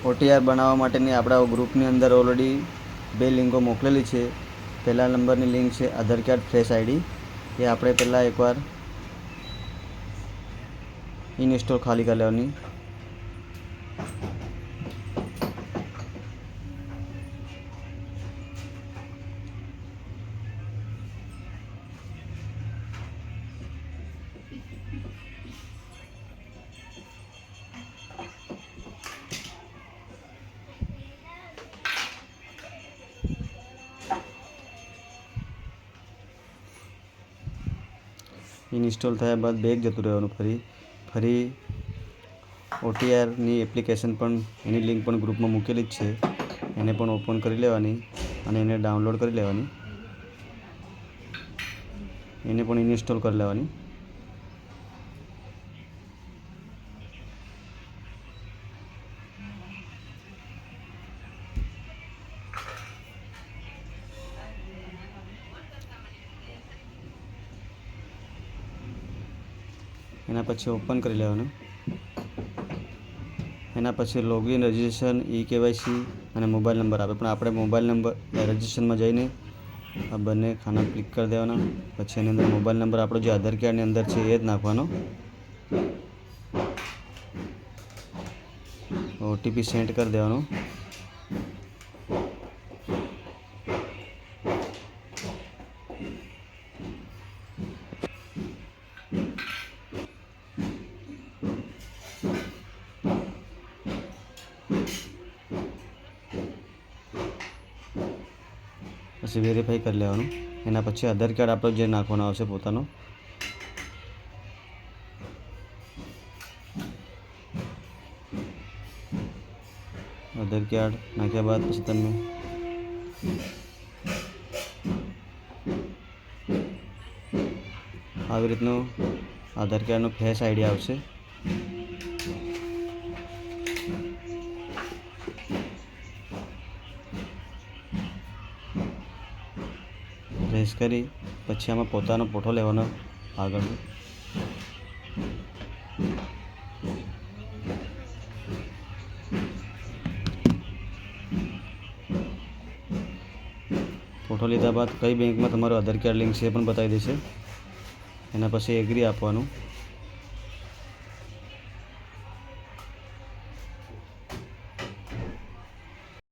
OTR બનાવવા માટેની આપણા ગ્રુપની અંદર ઓલરેડી 2 લિંકો મોકલેલી છે। પહેલા નંબરની લિંક છે આધાર કાર્ડ ફ્રેશ આઈડી, એ આપણે પહેલાં એકવાર ઇન્સ્ટોલ ખાલી કરી લેવાની। ઇન્સ્ટોલ થયા બાદ બેક જતું રહેવાનું। ફરી OTRની એપ્લિકેશન પણ એની લિંક પણ ગ્રુપમાં મૂકેલી જ છે, એને પણ ઓપન કરી લેવાની અને એને ડાઉનલોડ કરી લેવાની, એને પણ ઇન્સ્ટોલ કરી લેવાની। એના પછી ઓપન કરી લેવાનું। એના પછી લોગિન, રજિસ્ટ્રેશન, KYC અને મોબાઈલ નંબર આપે, પણ આપણે મોબાઈલ નંબર રજિસ્ટ્રેશનમાં જઈને આ બંને ખાના ક્લિક કરી દેવાના। પછી એની અંદર મોબાઈલ નંબર આપણો જે આધાર કાર્ડની અંદર છે એ જ નાખવાનો। OTP સેન્ડ કરી દેવાનો। પછી વેરીફાઈ કરી લેવાનું। એના પછી આધાર કાર્ડ આપણો જે નાખવાનો આવશે પોતાનો, આધાર કાર્ડ નાખ્યા બાદ પછી તમે આવી રીતનું આધાર કાર્ડનો ફેસ આઈડી આવશે। પ્રેસ કરી પછી આમાં પોતાનો ફોટો લેવાનો આગળ। ફોટો લીધા બાદ કઈ બેંકમાં તમારું આધાર કાર્ડ લિંક છે એ પણ બતાવી દેશે। એના પછી એગ્રી આપવાનું।